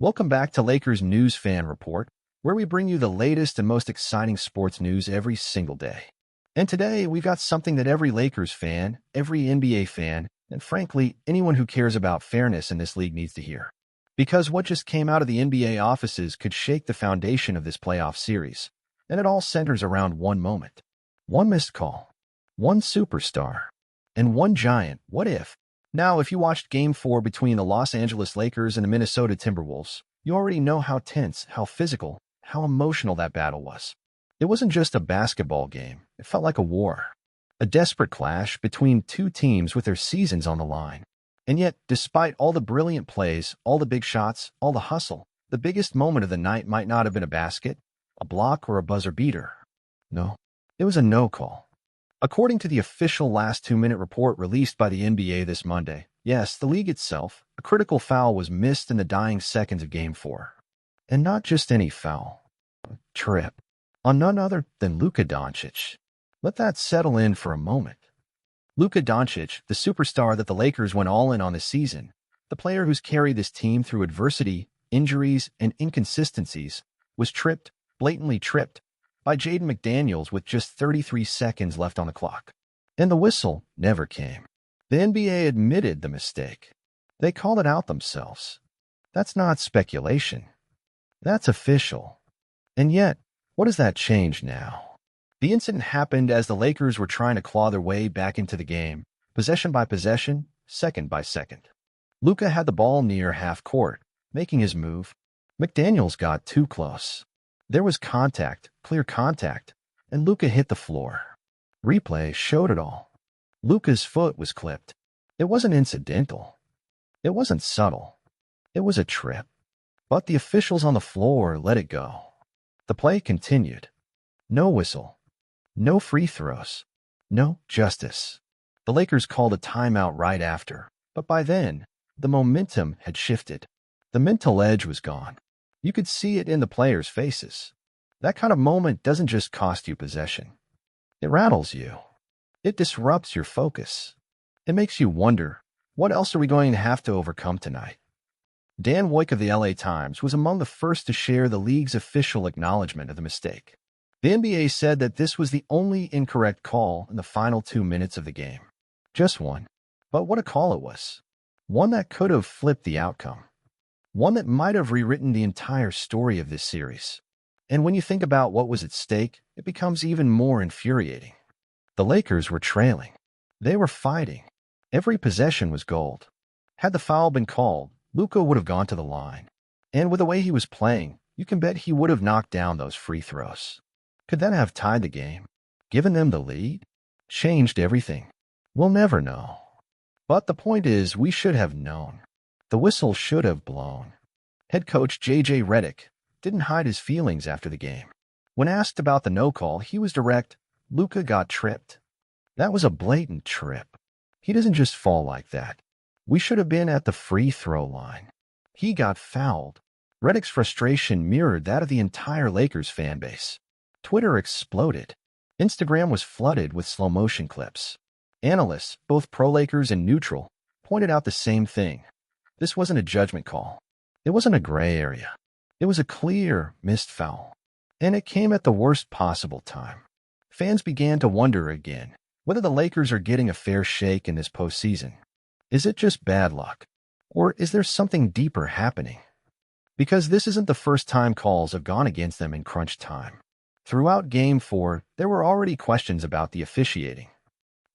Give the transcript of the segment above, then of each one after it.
Welcome back to Lakers News Fan Report, where we bring you the latest and most exciting sports news every single day. And today, we've got something that every Lakers fan, every NBA fan, and frankly, anyone who cares about fairness in this league needs to hear. Because what just came out of the NBA offices could shake the foundation of this playoff series, and it all centers around one moment. One missed call, one superstar, and one giant what if. Now, if you watched Game 4 between the Los Angeles Lakers and the Minnesota Timberwolves, you already know how tense, how physical, how emotional that battle was. It wasn't just a basketball game. It felt like a war. A desperate clash between two teams with their seasons on the line. And yet, despite all the brilliant plays, all the big shots, all the hustle, the biggest moment of the night might not have been a basket, a block, or a buzzer beater. No, it was a no call. According to the official last 2-minute report released by the NBA this Monday, yes, the league itself, a critical foul was missed in the dying seconds of Game 4. And not just any foul. A trip. On none other than Luka Doncic. Let that settle in for a moment. Luka Doncic, the superstar that the Lakers went all in on this season, the player who's carried this team through adversity, injuries, and inconsistencies, was tripped, blatantly tripped, by Jaden McDaniels with just 33 seconds left on the clock. And the whistle never came. The NBA admitted the mistake. They called it out themselves. That's not speculation. That's official. And yet, what does that change now? The incident happened as the Lakers were trying to claw their way back into the game, possession by possession, second by second. Luka had the ball near half court, making his move. McDaniels got too close. There was contact, clear contact, and Luka hit the floor. Replay showed it all. Luka's foot was clipped. It wasn't incidental. It wasn't subtle. It was a trip. But the officials on the floor let it go. The play continued. No whistle. No free throws. No justice. The Lakers called a timeout right after, but by then, the momentum had shifted. The mental edge was gone. You could see it in the players' faces. That kind of moment doesn't just cost you possession. It rattles you. It disrupts your focus. It makes you wonder, what else are we going to have to overcome tonight? Dan Woik of the LA Times was among the first to share the league's official acknowledgement of the mistake. The NBA said that this was the only incorrect call in the final 2 minutes of the game. Just one. But what a call it was. One that could have flipped the outcome. One that might have rewritten the entire story of this series. And when you think about what was at stake, it becomes even more infuriating. The Lakers were trailing. They were fighting. Every possession was gold. Had the foul been called, Luka would have gone to the line. And with the way he was playing, you can bet he would have knocked down those free throws. Could that have tied the game? Given them the lead? Changed everything? We'll never know. But the point is, we should have known. The whistle should have blown. Head coach J.J. Reddick didn't hide his feelings after the game. When asked about the no call, he was direct. Luka got tripped. That was a blatant trip. He doesn't just fall like that. We should have been at the free throw line. He got fouled. Reddick's frustration mirrored that of the entire Lakers fan base. Twitter exploded. Instagram was flooded with slow-motion clips. Analysts, both pro-Lakers and neutral, pointed out the same thing. This wasn't a judgment call. It wasn't a gray area. It was a clear, missed foul. And it came at the worst possible time. Fans began to wonder again whether the Lakers are getting a fair shake in this postseason. Is it just bad luck? Or is there something deeper happening? Because this isn't the first time calls have gone against them in crunch time. Throughout Game 4, there were already questions about the officiating.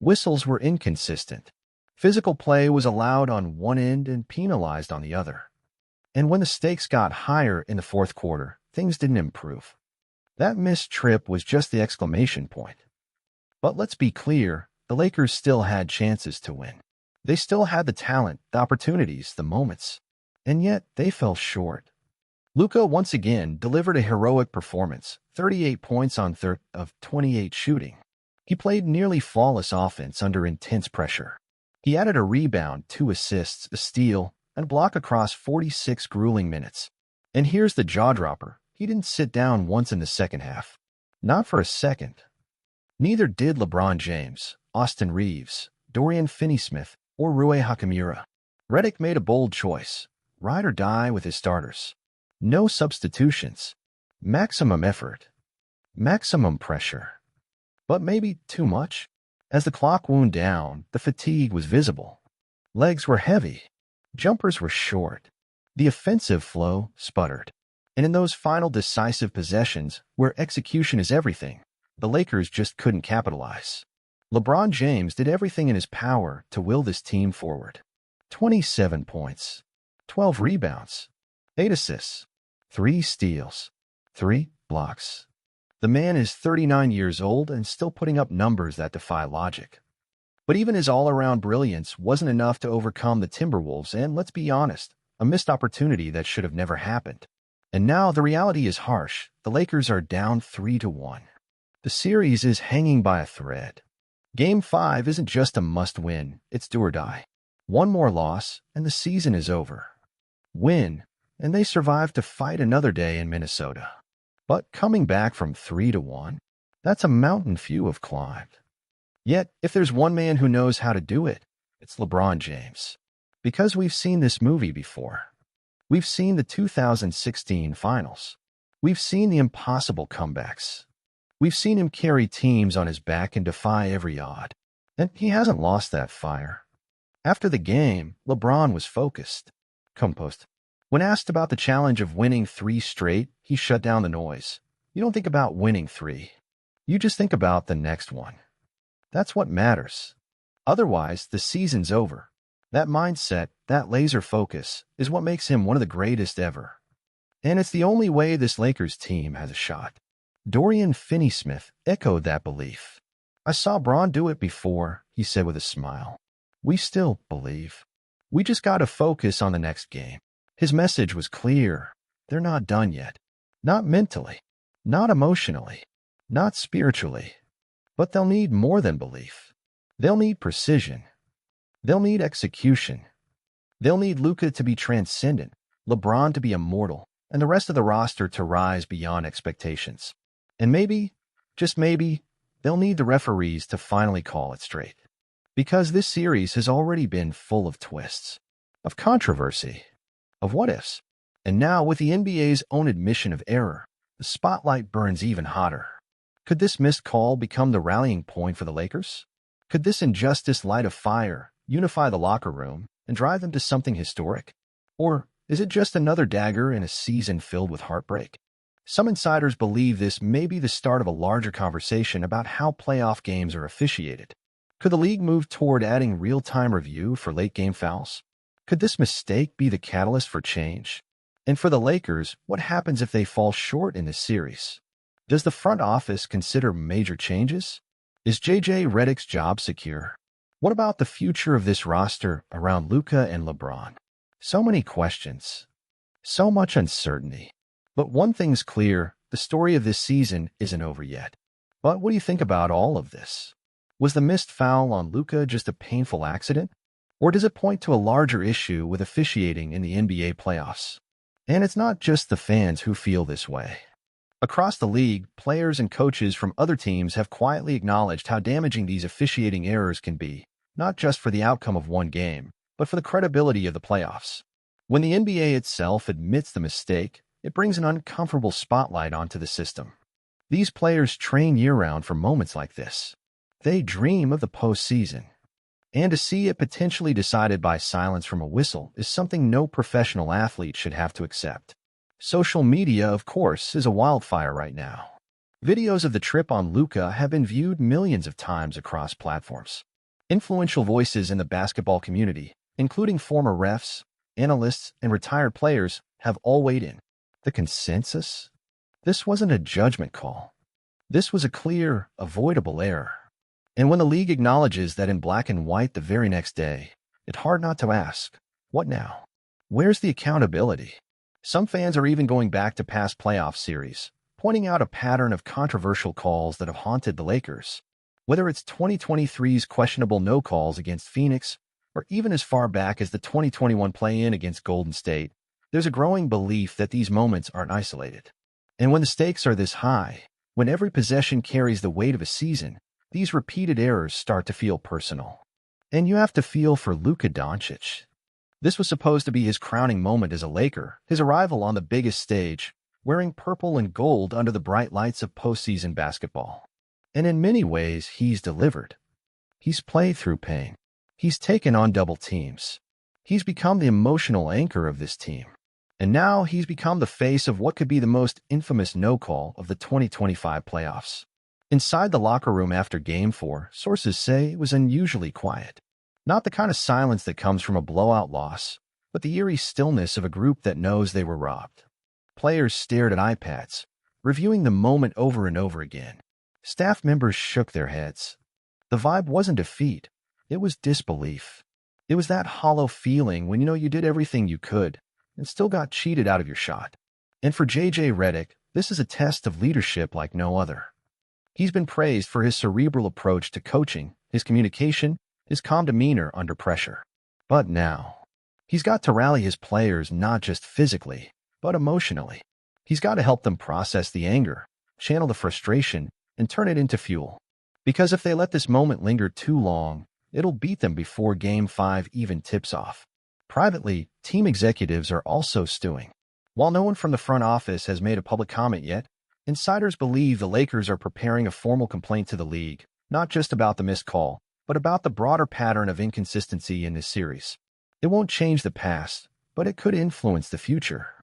Whistles were inconsistent. Physical play was allowed on one end and penalized on the other. And when the stakes got higher in the fourth quarter, things didn't improve. That missed trip was just the exclamation point. But let's be clear, the Lakers still had chances to win. They still had the talent, the opportunities, the moments. And yet, they fell short. Luka once again delivered a heroic performance, 38 points on 3 of 28 shooting. He played nearly flawless offense under intense pressure. He added a rebound, 2 assists, a steal, and a block across 46 grueling minutes. And here's the jaw-dropper. He didn't sit down once in the second half. Not for a second. Neither did LeBron James, Austin Reeves, Dorian Finney-Smith, or Rui Hachimura. Reddick made a bold choice. ride or die with his starters. No substitutions. Maximum effort. Maximum pressure. But maybe too much? As the clock wound down, the fatigue was visible. Legs were heavy. Jumpers were short. The offensive flow sputtered. And in those final decisive possessions, where execution is everything, the Lakers just couldn't capitalize. LeBron James did everything in his power to will this team forward. 27 points, 12 rebounds, 8 assists, 3 steals, 3 blocks. The man is 39 years old and still putting up numbers that defy logic. But even his all-around brilliance wasn't enough to overcome the Timberwolves and, let's be honest, a missed opportunity that should have never happened. And now the reality is harsh. The Lakers are down 3-1. The series is hanging by a thread. Game 5 isn't just a must-win, it's do or die. One more loss, and the season is over. Win, and they survive to fight another day in Minnesota. But coming back from 3-1, that's a mountain few have climbed. Yet, if there's one man who knows how to do it, it's LeBron James. Because we've seen this movie before. We've seen the 2016 finals. We've seen the impossible comebacks. We've seen him carry teams on his back and defy every odd. And he hasn't lost that fire. After the game, LeBron was focused, composed. When asked about the challenge of winning 3 straight, he shut down the noise. You don't think about winning 3. You just think about the next one. That's what matters. Otherwise, the season's over. That mindset, that laser focus, is what makes him one of the greatest ever. And it's the only way this Lakers team has a shot. Dorian Finney-Smith echoed that belief. I saw Bron do it before, he said with a smile. We still believe. We just got to focus on the next game. His message was clear. They're not done yet. Not mentally. Not emotionally. Not spiritually. But they'll need more than belief. They'll need precision. They'll need execution. They'll need Luka to be transcendent, LeBron to be immortal, and the rest of the roster to rise beyond expectations. And maybe, just maybe, they'll need the referees to finally call it straight. Because this series has already been full of twists, of controversy, of what-ifs. And now, with the NBA's own admission of error, the spotlight burns even hotter. Could this missed call become the rallying point for the Lakers? Could this injustice light a fire, unify the locker room, and drive them to something historic? Or is it just another dagger in a season filled with heartbreak? Some insiders believe this may be the start of a larger conversation about how playoff games are officiated. Could the league move toward adding real-time review for late-game fouls? Could this mistake be the catalyst for change? And for the Lakers, what happens if they fall short in this series? Does the front office consider major changes? Is J.J. Reddick's job secure? What about the future of this roster around Luka and LeBron? So many questions. So much uncertainty. But one thing's clear, the story of this season isn't over yet. But what do you think about all of this? Was the missed foul on Luka just a painful accident? Or does it point to a larger issue with officiating in the NBA playoffs? And it's not just the fans who feel this way. Across the league, players and coaches from other teams have quietly acknowledged how damaging these officiating errors can be, not just for the outcome of one game, but for the credibility of the playoffs. When the NBA itself admits the mistake, it brings an uncomfortable spotlight onto the system. These players train year-round for moments like this. They dream of the postseason. And to see it potentially decided by silence from a whistle is something no professional athlete should have to accept. Social media, of course, is a wildfire right now. Videos of the trip on Luka have been viewed millions of times across platforms. Influential voices in the basketball community, including former refs, analysts, and retired players, have all weighed in. The consensus? This wasn't a judgment call. This was a clear, avoidable error. And when the league acknowledges that in black and white the very next day, it's hard not to ask, what now? Where's the accountability? Some fans are even going back to past playoff series, pointing out a pattern of controversial calls that have haunted the Lakers. Whether it's 2023's questionable no calls against Phoenix, or even as far back as the 2021 play-in against Golden State, there's a growing belief that these moments aren't isolated. And when the stakes are this high, when every possession carries the weight of a season, these repeated errors start to feel personal. And you have to feel for Luka Doncic. This was supposed to be his crowning moment as a Laker, his arrival on the biggest stage, wearing purple and gold under the bright lights of postseason basketball. And in many ways, he's delivered. He's played through pain. He's taken on double teams. He's become the emotional anchor of this team. And now he's become the face of what could be the most infamous no-call of the 2025 playoffs. Inside the locker room after Game 4, sources say it was unusually quiet. Not the kind of silence that comes from a blowout loss, but the eerie stillness of a group that knows they were robbed. Players stared at iPads, reviewing the moment over and over again. Staff members shook their heads. The vibe wasn't defeat, it was disbelief. It was that hollow feeling when you did everything you could and still got cheated out of your shot. And for Reddick, this is a test of leadership like no other. He's been praised for his cerebral approach to coaching, his communication, his calm demeanor under pressure. But now, he's got to rally his players not just physically, but emotionally. He's got to help them process the anger, channel the frustration, and turn it into fuel. Because if they let this moment linger too long, it'll beat them before Game 5 even tips off. Privately, team executives are also stewing. While no one from the front office has made a public comment yet, insiders believe the Lakers are preparing a formal complaint to the league, not just about the missed call, but about the broader pattern of inconsistency in this series. It won't change the past, but it could influence the future.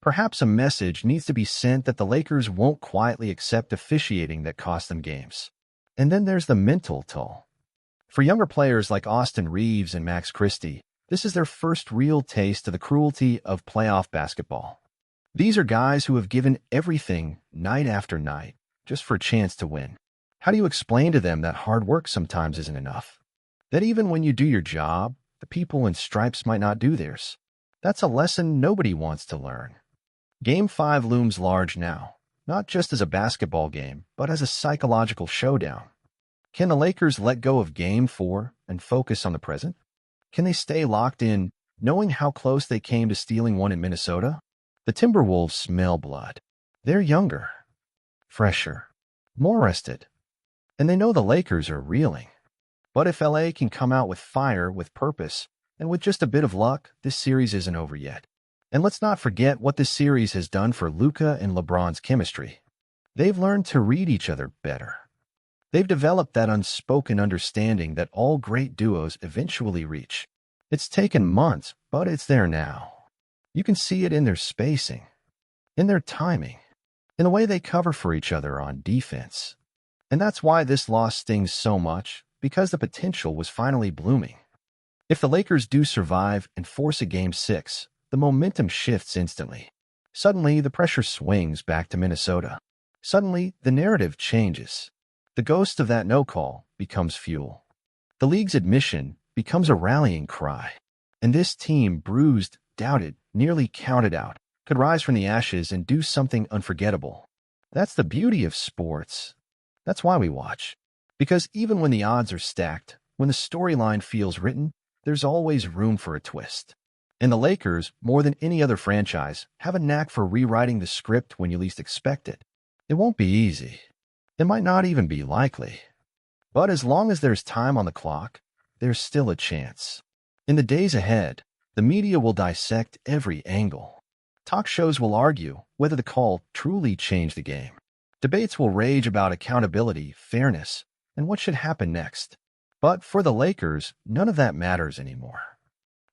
Perhaps a message needs to be sent that the Lakers won't quietly accept officiating that cost them games. And then there's the mental toll. For younger players like Austin Reeves and Max Christie, this is their first real taste of the cruelty of playoff basketball. These are guys who have given everything night after night just for a chance to win. How do you explain to them that hard work sometimes isn't enough? That even when you do your job, the people in stripes might not do theirs? That's a lesson nobody wants to learn. Game 5 looms large now, not just as a basketball game, but as a psychological showdown. Can the Lakers let go of Game 4 and focus on the present? Can they stay locked in, knowing how close they came to stealing one in Minnesota? The Timberwolves smell blood. They're younger, fresher, more rested, and they know the Lakers are reeling. But if LA can come out with fire, with purpose, and with just a bit of luck, this series isn't over yet. And let's not forget what this series has done for Luka and LeBron's chemistry. They've learned to read each other better. They've developed that unspoken understanding that all great duos eventually reach. It's taken months, but it's there now. You can see it in their spacing, in their timing, in the way they cover for each other on defense. And that's why this loss stings so much, because the potential was finally blooming. If the Lakers do survive and force a Game 6, the momentum shifts instantly. Suddenly, the pressure swings back to Minnesota. Suddenly, the narrative changes. The ghost of that no-call becomes fuel. The league's admission becomes a rallying cry. And this team, bruised, doubted, nearly counted out, could rise from the ashes and do something unforgettable. That's the beauty of sports. That's why we watch. Because even when the odds are stacked, when the storyline feels written, there's always room for a twist. And the Lakers, more than any other franchise, have a knack for rewriting the script when you least expect it. It won't be easy. It might not even be likely. But as long as there's time on the clock, there's still a chance. In the days ahead, the media will dissect every angle. Talk shows will argue whether the call truly changed the game. Debates will rage about accountability, fairness, and what should happen next. But for the Lakers, none of that matters anymore.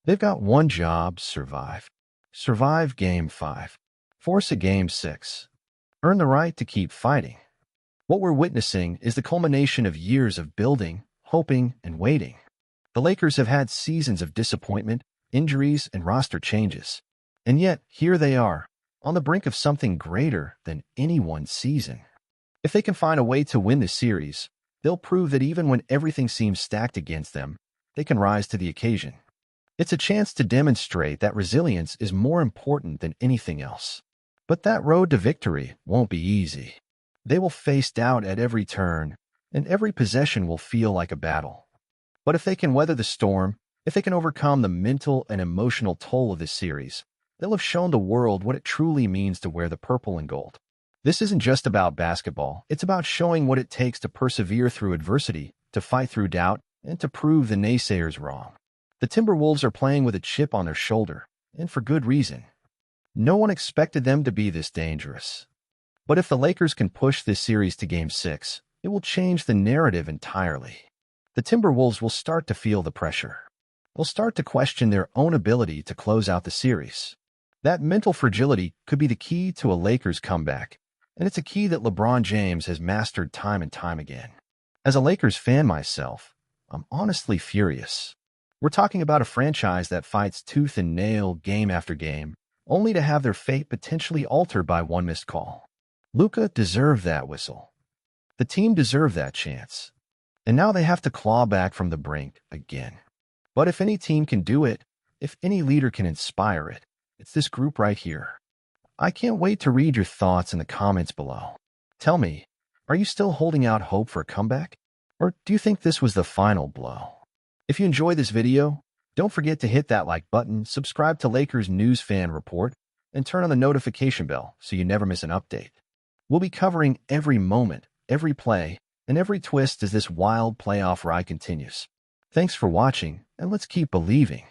They've got one job: survive. Survive Game 5. Force a Game 6. Earn the right to keep fighting. What we're witnessing is the culmination of years of building, hoping, and waiting. The Lakers have had seasons of disappointment, injuries, and roster changes. And yet, here they are, on the brink of something greater than any one season. If they can find a way to win this series, they'll prove that even when everything seems stacked against them, they can rise to the occasion. It's a chance to demonstrate that resilience is more important than anything else. But that road to victory won't be easy. They will face doubt at every turn, and every possession will feel like a battle. But if they can weather the storm, if they can overcome the mental and emotional toll of this series, they'll have shown the world what it truly means to wear the purple and gold. This isn't just about basketball. It's about showing what it takes to persevere through adversity, to fight through doubt, and to prove the naysayers wrong. The Timberwolves are playing with a chip on their shoulder, and for good reason. No one expected them to be this dangerous. But if the Lakers can push this series to Game 6, it will change the narrative entirely. The Timberwolves will start to feel the pressure. They'll start to question their own ability to close out the series. That mental fragility could be the key to a Lakers comeback, and it's a key that LeBron James has mastered time and time again. As a Lakers fan myself, I'm honestly furious. We're talking about a franchise that fights tooth and nail game after game, only to have their fate potentially altered by one missed call. Luka deserved that whistle. The team deserved that chance. And now they have to claw back from the brink again. But if any team can do it, if any leader can inspire it, it's this group right here. I can't wait to read your thoughts in the comments below. Tell me, are you still holding out hope for a comeback? Or do you think this was the final blow? If you enjoyed this video, don't forget to hit that like button, subscribe to Lakers News Fan Report, and turn on the notification bell so you never miss an update. We'll be covering every moment, every play, and every twist as this wild playoff ride continues. Thanks for watching, and let's keep believing.